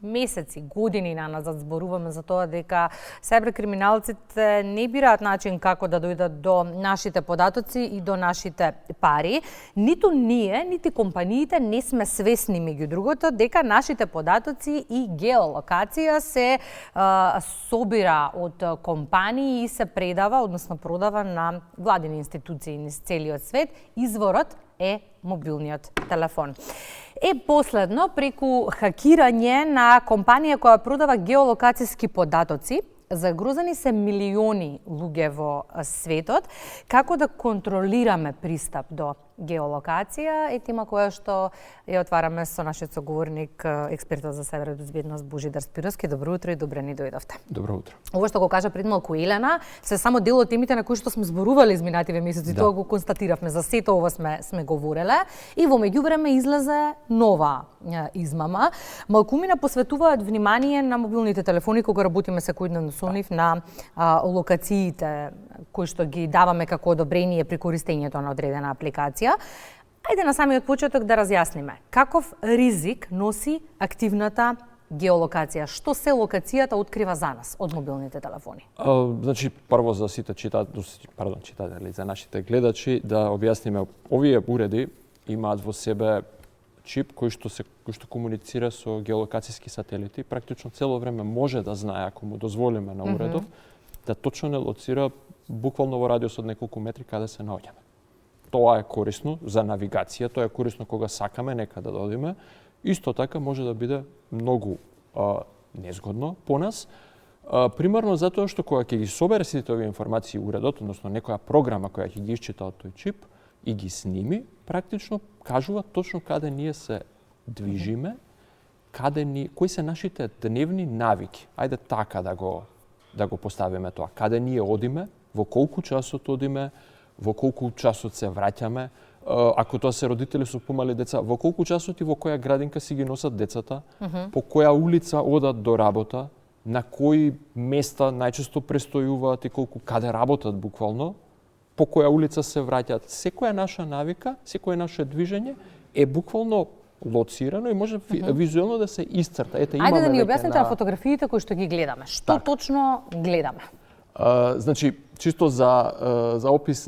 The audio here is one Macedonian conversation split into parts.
месеци, години назад зборуваме за тоа дека сајберкриминалците не бираат начин како да дојдат до нашите податоци и до нашите пари. Ниту ние, нити компаниите не сме свесни меѓу другото дека нашите податоци и геолокација се собира од компании и се предава, односно продава на владини институции низ целиот свет. Изворот е мобилниот телефон. Последно, преку хакирање на компанија која продава геолокацијски податоци, загрозени се милиони луѓе во светот. Како да контролираме пристап до геолокација е тема која што ја отвараме со нашиот соговорник, експертот за сајбербезбедност Божидар Спировски. Добро утро и добре ни дојдовте. Добро утро. Ова што го кажа пред малку Елена, се само дел од темите на кои што сме зборувале изминативе месеци, тоа го констатиравме, за сето ова сме говореле и во меѓувреме излезе нова измама. Малкумина посветуваат внимание на мобилните телефони кога работиме секојдневно со нив, на локациите кои што ги даваме како одобрение при користењето на одредена апликација. Ајде на самиот почеток да разјасниме каков ризик носи активната геолокација. Што се локацијата открива за нас од мобилните телефони? Значи, прво за сите читатели, за нашите гледачи, да објасниме, овие уреди имаат во себе чип кој што комуницира со геолокацијски сателити. Практично цело време може да знае, ако му дозволиме на уредов, да точно не лоцира буквално во радиус од неколку метри каде се наоѓаме. Тоа е корисно за навигација, тоа е корисно кога сакаме некаде да одиме. Исто така може да биде многу незгодно по нас. Примерно затоа што кога ќе ги собере сите овие информации уредот, односно некоја програма која ќе ги исчита од тој чип и ги сними, практично кажува точно каде ние се движиме, кои се нашите дневни навики. Ајде така да го поставиме тоа. Каде ние одиме, во колку часот одиме, во колку часот се враќаме, ако тоа се родители со помали деца, во колку часот и во која градинка си ги носат децата, по која улица одат до работа, на кои места најчесто престојуваат и каде работат буквално, по која улица се враќаат. Секоја наша навика, секое наше движење е буквално лоцирано и може визуелно да се исцрта. Ајде да ни објасните на фотографиите кои што ги гледаме. Што точно гледаме? Значи, чисто за опис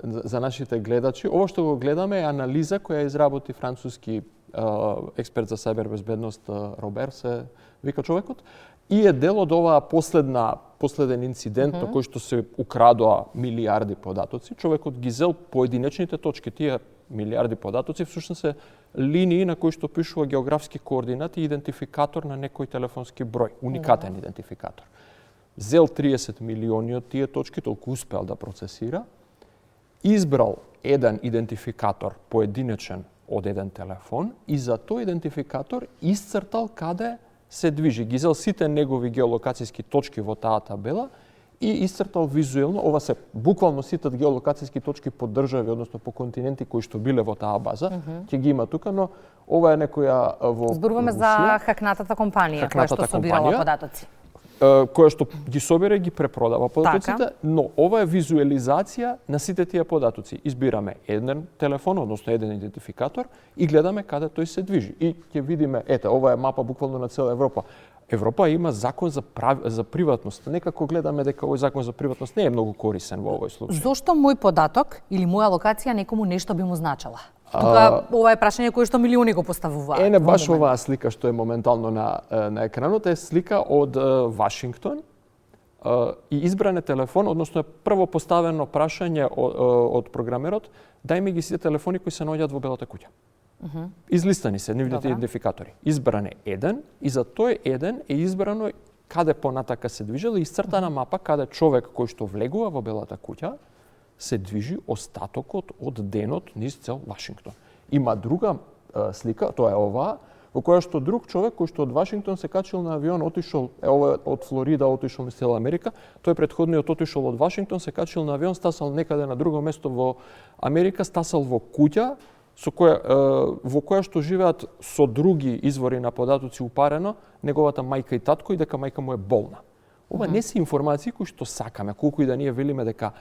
за нашите гледачи, ова што го гледаме е анализа која изработи француски експерт за сајбербезбедност Робер се вика човекот, и е дел од оваа последен инцидент на кој што се украдоа милиарди податоци. Човекот ги зел поединечните точки, тие милиарди податоци всушност се линии на кои што пишува географски координати и идентификатор на некој телефонски број, уникатен идентификатор. Зел 30 милиони од тие точки, толку успеал да процесира, избрал еден идентификатор поединечен од еден телефон и за тој идентификатор исцртал каде се движи. Ги зел сите негови геолокацијски точки во таа табела и исцртал визуелно, ова се буквално сите геолокацијски точки по држави, односно по континенти кои што биле во таа база, ќе ги има тука, но ова е некоја во Зборуваме за хакнатата компанија која што собирала податоци. Која што ги собира и ги препродава податоците, но ова е визуелизација на сите тие податоци. Избираме еден телефон, односно еден идентификатор и гледаме каде тој се движи. И ќе видиме, ова е мапа буквално на цела Европа. Европа има закон за приватност. Некако гледаме дека овој закон за приватност не е многу корисен во овој случај. Зошто мој податок или моја локација некому нешто би му значила? Тука ова е прашање кое што милиони го поставуваат. Не баш оваа слика што е моментално на екранот, е слика од Вашингтон и избран е телефон, односно е прво поставено прашање од програмерот, дај ми ги сите телефони кои се наоѓаат во Белата куќа. Излистани се нивните идентификатори. Избран е еден и за тој еден е избрано каде понатака се движела и исцртана мапа каде човек кој што влегува во Белата куќа се движи остатокот од денот низ цел Вашингтон. Има друга слика, тоа е оваа, во која што друг човек кој што од Вашингтон се качил на авион, отишол, ова од Флорида отишол низ цела Америка, тој претходниот отишол од Вашингтон, се качил на авион, стасал некаде на друго место во Америка, стасал во куќа во која што живеат со други извори на податоци упарено неговата мајка и татко и дека мајка му е болна. Ова не се информации кои што сакаме, колку и да ние велиме дека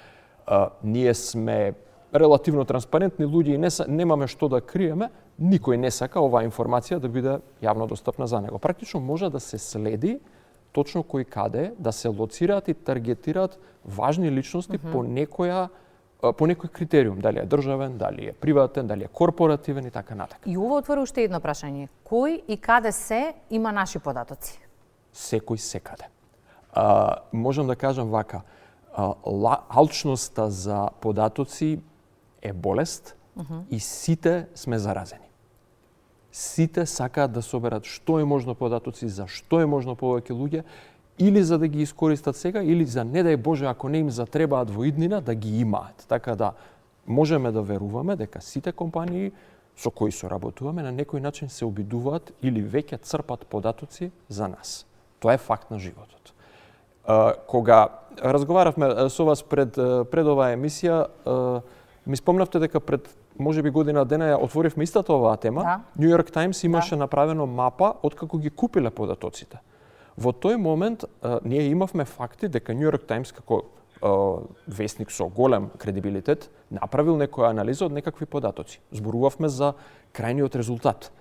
ние сме релативно транспарентни луѓе и немаме што да криеме, никој не сака оваа информација да биде јавно достапна за него. Практично може да се следи точно кој каде, да се лоцираат и таргетираат важни личности по некој критериум, дали е државен, дали е приватен, дали е корпоративен и така натака. И ова отвори уште едно прашање. Кој и каде се има наши податоци? Секој секаде. Можам да кажам вака, алчноста за податоци е болест и сите сме заразени. Сите сакаат да соберат што е можно податоци, за што е можно повеќе луѓе, или за да ги искористат сега, или за не дај Боже, ако не им затребаат во иднина, да ги имаат. Така да можеме да веруваме дека сите компании со кои соработуваме на некој начин се обидуваат или веќе црпат податоци за нас. Тоа е факт на животот. Кога разговаравме со вас пред оваа емисија, ми спомнавте дека пред можеби година дена ја отворивме истата оваа тема. Да. New York Times имаше направено мапа откако ги купиле податоците. Во тој момент ние имавме факти дека New York Times како весник со голем кредибилитет направил некоја анализа од некакви податоци. Зборувавме за крајниот резултат.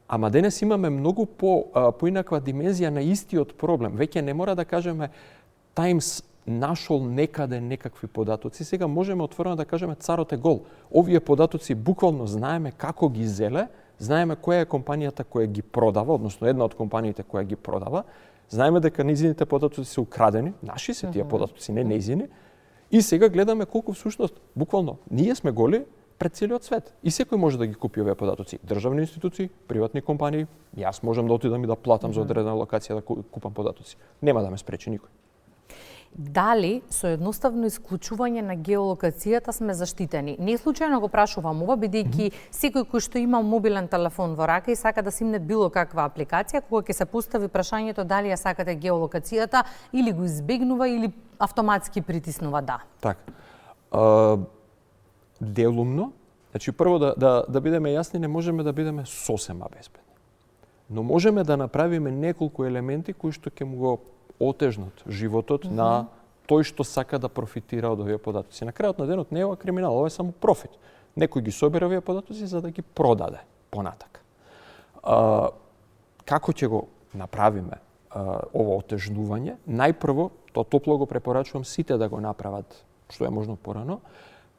Ама денес имаме многу поинаква димензија на истиот проблем. Веќе не мора да кажеме Times нашол некаде некакви податоци. Сега можеме отворено да кажеме царот е гол. Овие податоци буквално знаеме како ги зеле, знаеме која е компанијата која ги продава, односно една од компаниите која ги продава. Знаеме дека нејзините податоци се украдени, наши се тие податоци, не нејзини. И сега гледаме колку всушност, буквално, ние сме голи пред целиот свет. И секој може да ги купи овие податоци. Државни институции, приватни компании, јас можам да отидам и да платам за одредена локација да купам податоци. Нема да ме спречи никој. Дали со едноставно исклучување на геолокацијата сме заштитени? Не случајно го прашувам ова, бидејќи секој кој што има мобилен телефон во рака и сака да симне било каква апликација, кога ќе се постави прашањето дали ја сакате геолокацијата, или го избегнува или автоматски притиснува да. Така. Делумно, значи прво да бидеме јасни, не можеме да бидеме сосема безбедни. Но можеме да направиме неколку елементи кои што ќе му го отежнат животот на тој што сака да профитира од овие податоци. На крајот на денот не е ова криминал, ова е само профит. Некој ги собира овие податоци за да ги продаде понатак. Како ќе го направиме ова отежнување? Најпрво, тоа топло го препорачувам сите да го направат што е можно порано,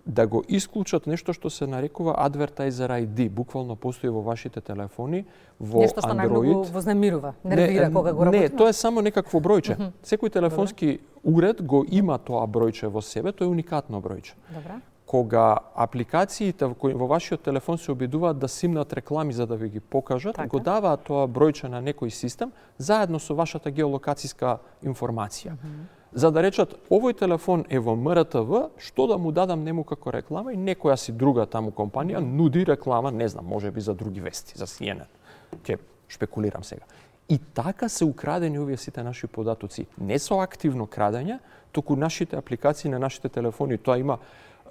да го исклучат нешто што се нарекува Advertiser ID. Буквално постои во вашите телефони, во нешто што Android. најмногу вознемирува, нервира кога го работиме. Не, тоа е само некакво бројче. Секој телефонски уред го има тоа бројче во себе, тоа е уникатно бројче. Добра. Кога апликациите кои во вашиот телефон се обидуваат да симнат реклами за да ви ги покажат, така, го даваат тоа бројче на некој систем заедно со вашата геолокацијска информација. За да речат, овој телефон е во МРТВ, што да му дадам нему како реклама и некоја си друга таму компанија нуди реклама, не знам, можеби за други вести, за CNN. Ќе шпекулирам сега. И така се украдени овие сите наши податоци. Не со активно крадење, туку нашите апликации на нашите телефони. Тоа има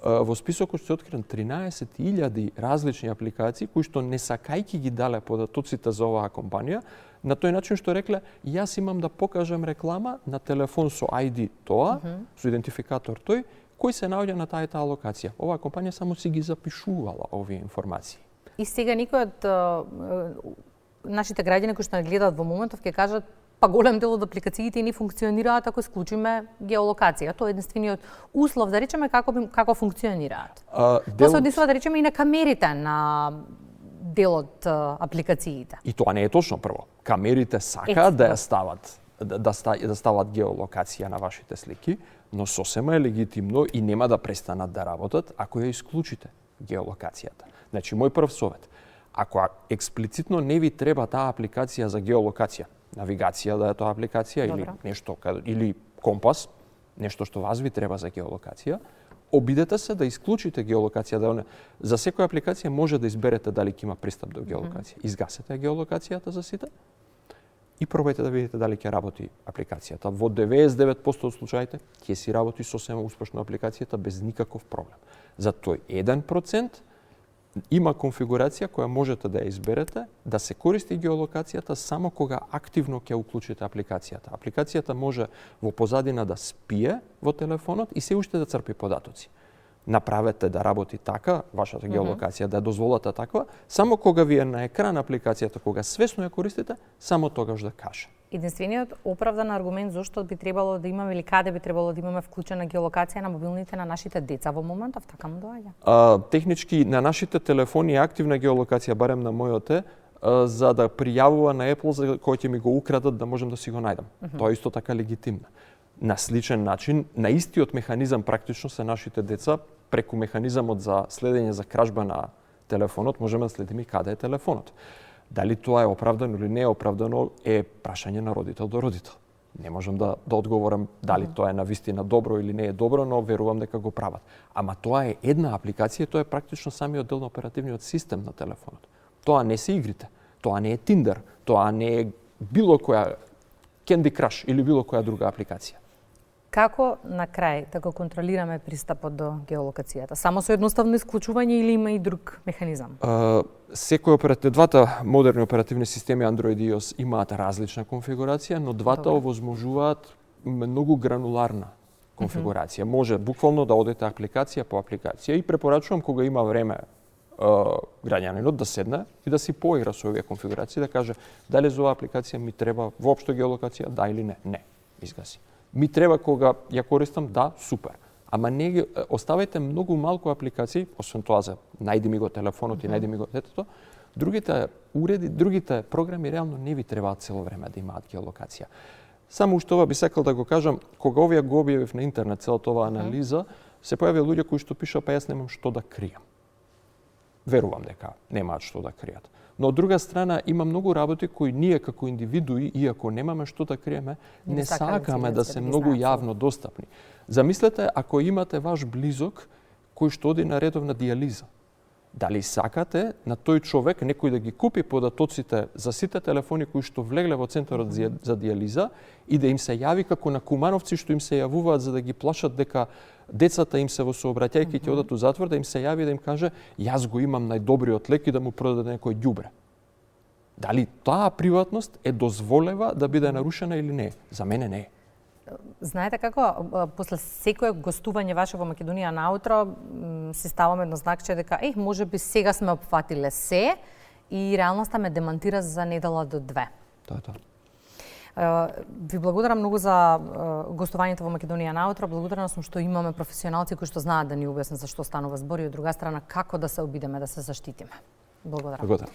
во списокот се открен 13.000 различни апликации кои што не сакајќи ги дале податоците за оваа компанија, на тој начин што рекле, јас имам да покажам реклама на телефон со ID тоа, со идентификатор тој, кој се наоѓа на таа локација. Оваа компанија само си ги запишувала овие информации. И сега никој од нашите граѓани кои што не гледаат во моментов ќе кажат па голем дел од апликациите не функционираат ако исклучиме геолокација. Тоа е единствениот услов да речеме како функционираат. Тоа се однесува да речеме и на камерите на дел од апликациите. И тоа не е точно прво. Камерите сакаат да ја стават да стават геолокација на вашите слики, но сосема е легитимно и нема да престанат да работат ако ја исклучите геолокацијата. Значи мој прв совет, ако експлицитно не ви треба таа апликација за геолокација, навигација да е тоа апликација или нешто или компас, нешто што вас ви треба за геолокација, обидете се да исклучите геолокација. За секоја апликација може да изберете дали ќе има пристап до геолокација. Изгасете геолокацијата за сите и пробајте да видите дали ќе работи апликацијата. Во 99% од случаите ќе си работи сосема успешно апликацијата без никаков проблем. За тој 1% има конфигурација која можете да ја изберете да се користи геолокацијата само кога активно ќе уклучите апликацијата. Апликацијата може во позадина да спие во телефонот и се уште да црпи податоци. направете да работи така, вашата геолокација да дозволата таква, само кога ви е на екран апликацијата, кога свесно ја користите, само тогаш да каже. Единствениот оправдан аргумент зошто би требало да имаме или каде би требало да имаме вклучена геолокација на мобилните на нашите деца во моментов, така му доаѓа? Технички на нашите телефони е активна геолокација, барем на мојот за да пријавува на Apple за кој ќе ми го украдат да можам да си го најдам. Тоа е исто така легитимно. На сличен начин, на истиот механизам практично се нашите деца преку механизамот за следење за кражба на телефонот, можеме да следиме каде е телефонот. Дали тоа е оправдано или не е оправдано е прашање на родител до родител. Не можам да одговорам дали тоа е навистина добро или не е добро, но верувам дека го прават. Ама тоа е една апликација, тоа е практично самиот дел на оперативниот систем на телефонот. Тоа не се игрите, тоа не е Tinder, тоа не е било која Candy Crush или било која друга апликација. Како на крај да го контролираме пристапот до геолокацијата? Само со едноставно исклучување или има и друг механизам? Двата модерни оперативни системи Android и iOS имаат различна конфигурација, но двата овозможуваат многу грануларна конфигурација. Може буквално да одете апликација по апликација и препорачувам кога има време граѓанинот да седне и да си поигра со овие конфигурации, да каже дали за оваа апликација ми треба воопшто геолокација, да или не. Не, изгаси. Ми треба кога ја користам, да, супер. Ама не ги оставајте многу малку апликации, освен тоа за најди ми го телефонот и најди ми го детето, другите уреди, другите програми реално не ви требаат цело време да имаат геолокација. Само уште ова би сакал да го кажам, кога овие го објавив на интернет целата оваа анализа, се појавија луѓе кои што пишаа па јас немам што да кријам. Верувам дека немаат што да кријат. Но од друга страна има многу работи кои ние како индивидуи, иако немаме што да криеме, не сакаме да се многу јавно достапни. Замислете ако имате ваш близок кој што оди на редовна дијализа. Дали сакате на тој човек некој да ги купи податоците за сите телефони кои што влегле во центарот за дијализа и да им се јави како на кумановци што им се јавуваат за да ги плашат дека децата им се во сообраќајки ќе одат у затвор, да им се јави да им каже јас го имам најдобриот лек и да му продаде некој ѓубре. Дали таа приватност е дозволева да биде нарушена или не? За мене не е. Знаете како, после секое гостување ваше во Македонија наутро, си ставам едно знакче дека може би сега сме опфатиле се и реалноста ме демантира за недела до 2. Тоа. Ви благодарам многу за гостувањето во Македонија наутро. Благодарна сум што имаме професионалци кои што знаат да ни објаснат за што станува збор и од друга страна како да се обидеме да се заштитиме. Благодарам.